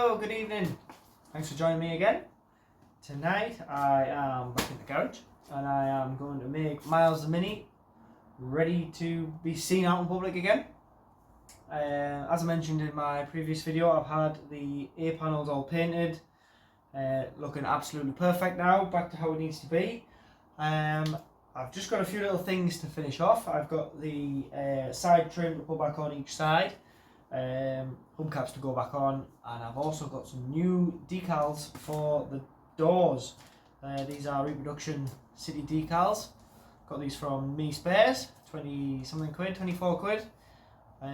Hello, good evening. Thanks for joining me again. Tonight I am back in the garage and I am going to make Miles the Mini ready to be seen out in public again. As I mentioned in my previous video, I've had the A panels all painted, looking absolutely perfect now, back to how it needs to be. I've just got a few little things to finish off. I've got the side trim to put back on each side, hubcaps to go back on, and I've also got some new decals for the doors. These are reproduction city decals. Got these from Mini Spares, 20 something quid, 24 quid. So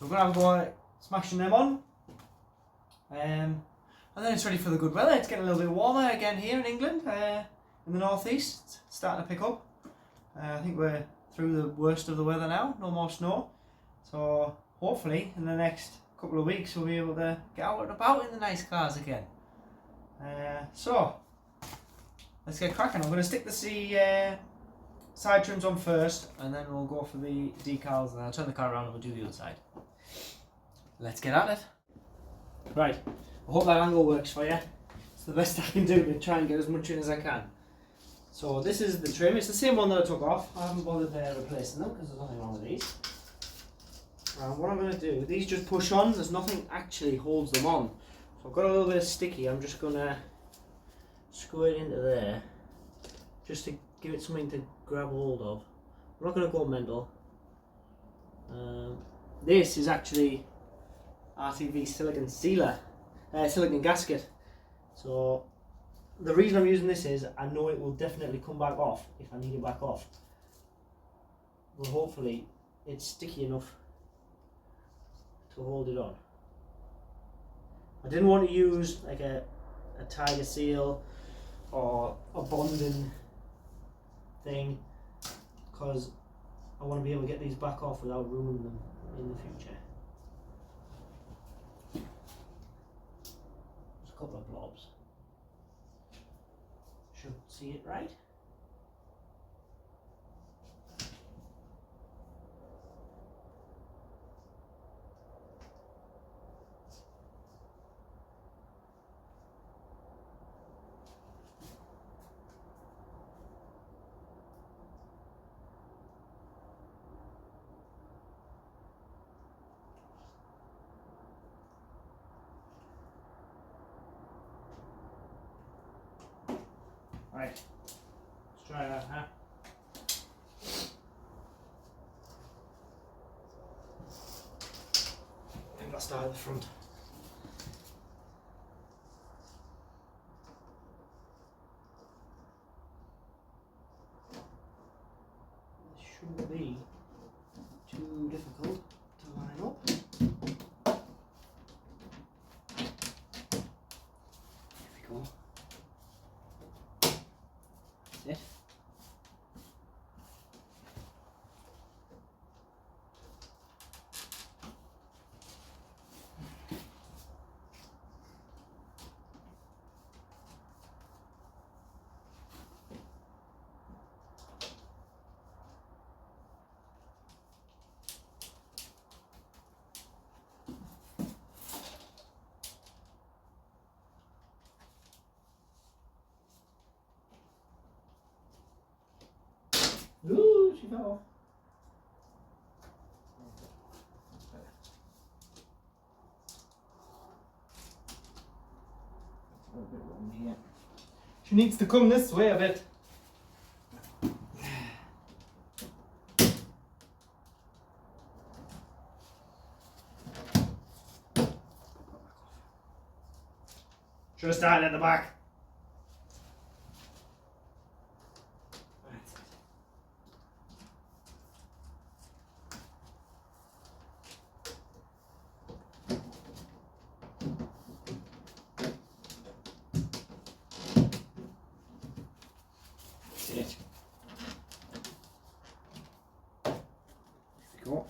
we're going to have a go at smashing them on. And then it's ready for the good weather. It's getting a little bit warmer again here in England, in the northeast. It's starting to pick up. I think we're through the worst of the weather now, no more snow. So hopefully in the next couple of weeks we'll be able to get out and about in the nice cars again. So let's get cracking. I'm going to stick the side trims on first, and then we'll go for the decals, and I'll turn the car around and we'll do the other side. Let's get at it. Right, I hope that angle works for you. It's the best I can do to try and get as much in as I can. So this is the trim. It's the same one that I took off. I haven't bothered replacing them because there's nothing wrong with these. And what I'm going to do, these just push on. There's nothing actually holds them on. So I've got a little bit of sticky. I'm just going to screw it into there, just to give it something to grab hold of. I'm not going to go mental. This is actually RTV silicon sealer, silicon gasket. So the reason I'm using this is I know it will definitely come back off if I need it back off. But hopefully it's sticky enough to hold it on. I didn't want to use like a tiger seal or a bonding thing, because I want to be able to get these back off without ruining them in the future. Just a couple of blobs. Should see it right. Right, let's try that, huh? I think I'll start at the front. This shouldn't be too difficult to line up. There we go. It. Ooh, she fell off. A little bit wrong here. She needs to come this way a bit. Should have started at the back. It. There we go.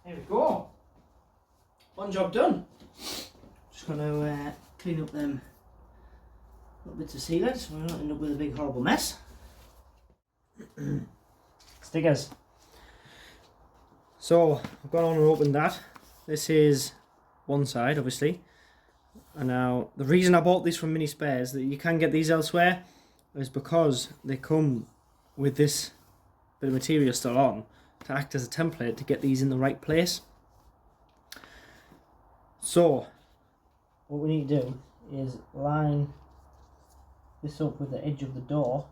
There we go. one job done. Just going to clean up them little bits of sealant so we don't end up with a big horrible mess. Stickers. So I've gone on and opened that. This is one side, obviously. And now the reason I bought these from Mini Spares, that you can get these elsewhere, is because they come with this bit of material still on to act as a template to get these in the right place. So what we need to do is line this up with the edge of the door.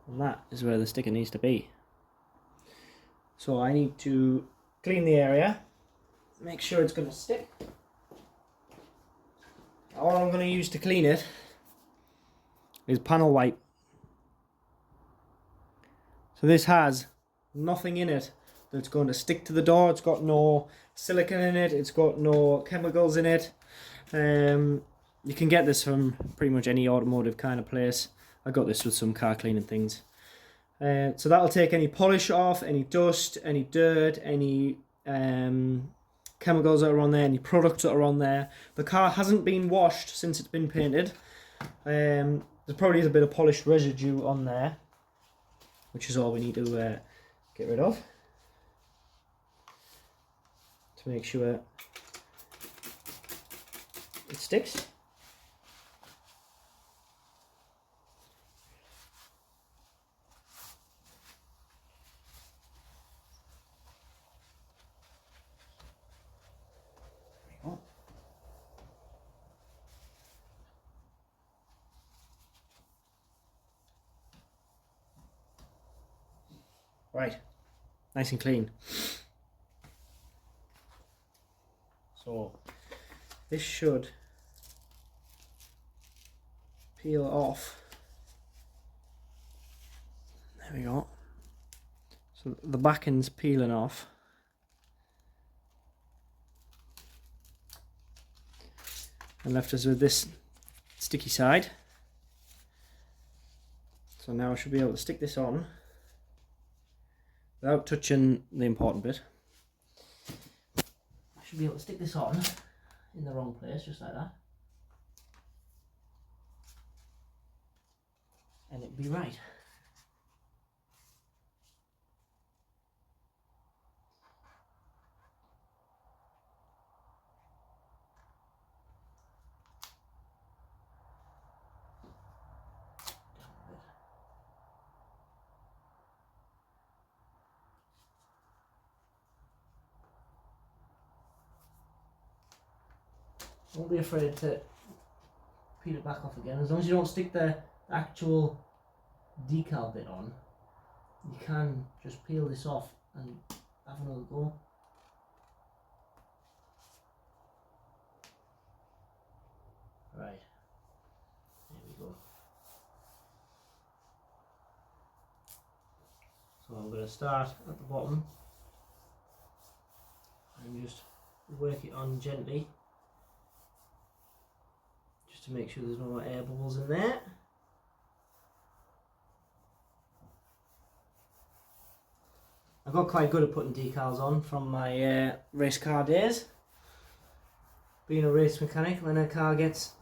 And that is where the sticker needs to be. So I need to clean the area, make sure it's going to stick. All I'm going to use to clean it is panel wipe. So this has nothing in it that's going to stick to the door. It's got no silicone in it, it's got no chemicals in it. You can get this from pretty much any automotive kind of place. I got this with some car cleaning things. So that'll take any polish off, any dust, any dirt, any chemicals that are on there, any products that are on there. The car hasn't been washed since it's been painted. There probably is a bit of polished residue on there, which is all we need to get rid of to make sure it sticks. Right, nice and clean. So this should peel off. There we go. So the back end's peeling off. And left us with this sticky side. So now I should be able to stick this on without touching the important bit. I should be able to stick this on in the wrong place, just like that. And it'd be right. Don't be afraid to peel it back off again. As long as you don't stick the actual decal bit on, you can just peel this off and have another go. Right, there we go. So I'm going to start at the bottom and just work it on gently, just to make sure there's no air bubbles in there. I got quite good at putting decals on from my race car days. Being a race mechanic, when a car gets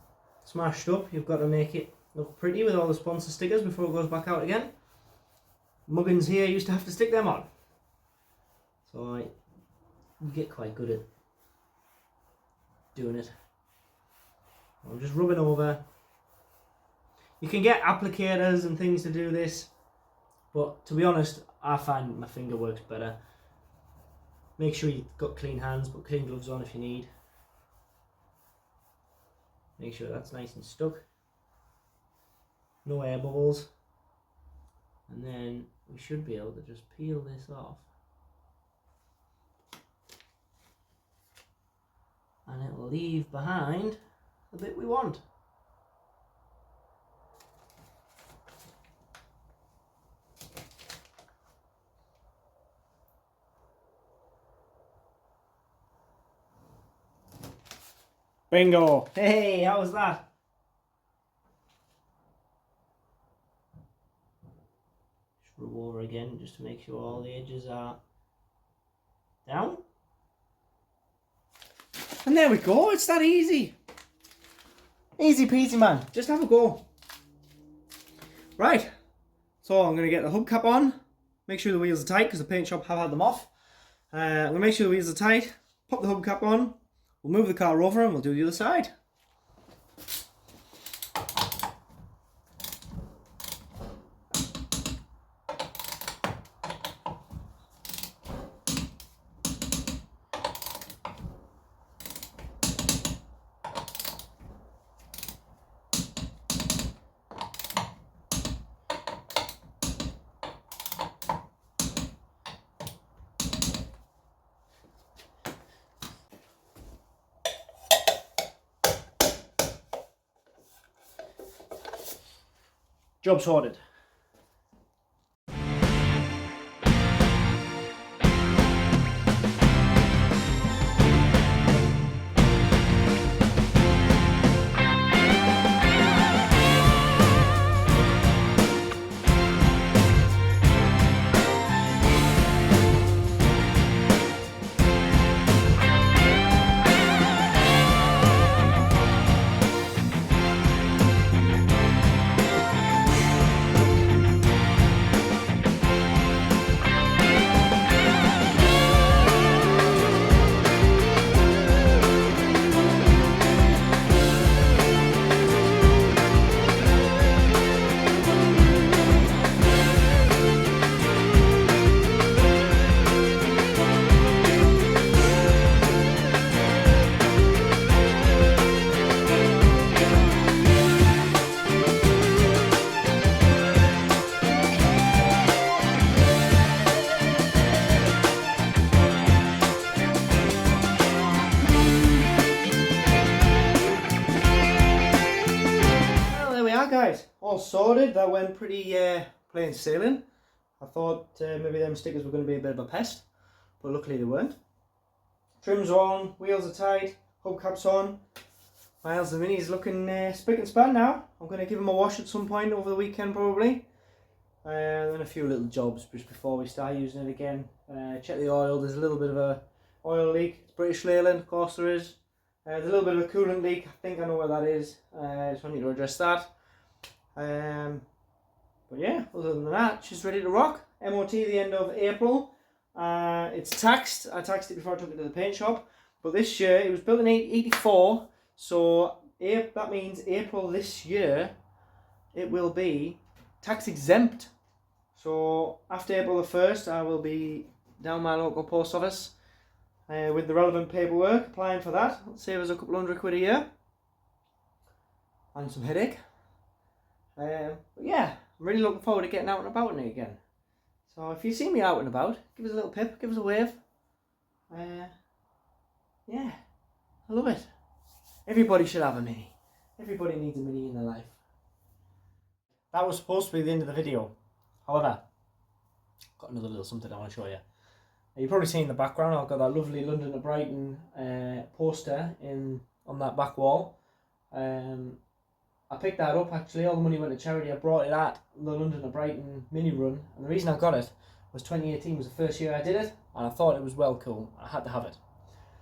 smashed up, you've got to make it look pretty with all the sponsor stickers before it goes back out again. Muggins here used to have to stick them on. So you get quite good at doing it. I'm just rubbing over. You can get applicators and things to do this, but to be honest, I find my finger works better. Make sure you've got clean hands, put clean gloves on if you need. Make sure that's nice and stuck. No air bubbles. And then we should be able to just peel this off. And it will leave behind the bit we want. Bingo! Hey, how was that? Just rub over again just to make sure all the edges are down. And there we go, it's that easy. Easy peasy, man. Just have a go. Right, so I'm going to get the hubcap on. Make sure the wheels are tight because the paint shop have had them off. I'm going to make sure the wheels are tight. Pop the hubcap on. We'll move the car over and we'll do the other side. Job sorted. Guys, all sorted. That went pretty plain sailing. I thought maybe them stickers were going to be a bit of a pest, but luckily they weren't. Trims are on, wheels are tight, hubcaps on. Miles the Mini's looking spick and span now. I'm going to give him a wash at some point over the weekend probably. And then a few little jobs just before we start using it again. Check the oil. There's a little bit of a oil leak. It's British Leyland, of course there is. There's a little bit of a coolant leak. I think I know where that is. I just want you to address that. But yeah, other than that, she's ready to rock. MOT the end of April. It's taxed. I taxed it before I took it to the paint shop. But this year, it was built in 84, so that means April this year, it will be tax exempt. So after April the 1st, I will be down my local post office with the relevant paperwork, applying for that. It'll save us a couple £100 a year. And some headache. But yeah, I'm really looking forward to getting out and about in it again. So if you see me out and about, give us a little pip, give us a wave. Yeah, I love it. Everybody should have a Mini. Everybody needs a Mini in their life. That was supposed to be the end of the video. However, got another little something I want to show you. You've probably seen in the background, I've got that lovely London to Brighton poster on that back wall. I picked that up actually, all the money went to charity. I brought it at the London to Brighton mini run, and the reason I got it was 2018 was the first year I did it, and I thought it was well cool. I had to have it.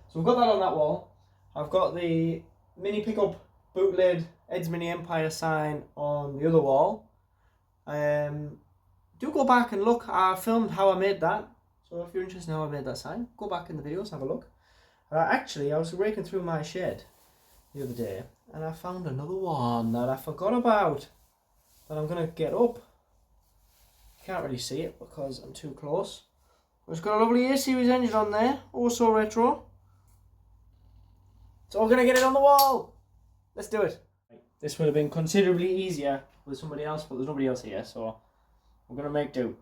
So we've got that on that wall. I've got the mini pickup bootleg Ed's Mini Empire sign on the other wall. Do go back and look. I filmed how I made that, so if you're interested in how I made that sign, go back in the videos, have a look. Actually, I was raking through my shed the other day, and I found another one that I forgot about that I'm going to get up. You can't really see it because I'm too close. It's got a lovely A-Series engine on there, also retro. So we're going to get it on the wall. Let's do it. This would have been considerably easier with somebody else, but there's nobody else here, so we're going to make do.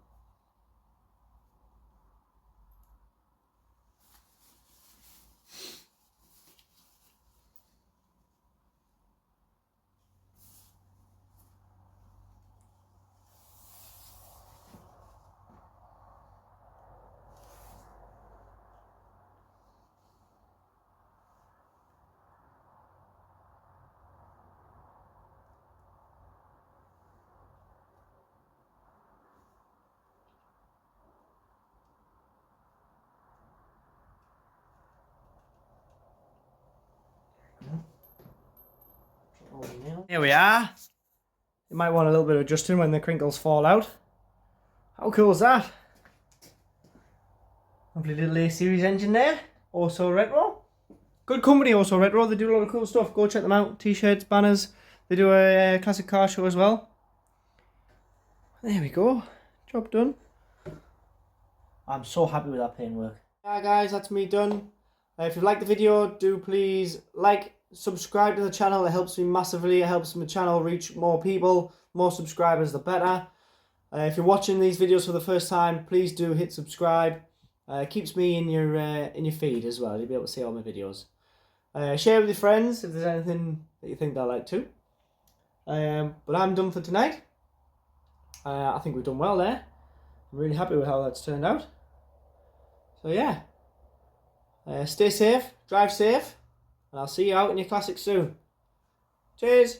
Here we are. You might want a little bit of adjusting when the crinkles fall out. How cool is that? Lovely little A-Series engine there. Also Retro. Good company, Also Retro. They do a lot of cool stuff. Go check them out. T-shirts, banners. They do a classic car show as well. There we go. Job done. I'm so happy with that paintwork. Yeah guys, that's me done. If you liked the video, do please like, subscribe to the channel. It helps me massively. It helps my channel reach more people. More subscribers, the better. If you're watching these videos for the first time, please do hit subscribe. It keeps me in your feed as well. You'll be able to see all my videos. Share with your friends if there's anything that you think they'll like too. But I'm done for tonight. I think we've done well there. I'm really happy with how that's turned out. So yeah. Stay safe, drive safe, and I'll see you out in your classics soon. Cheers!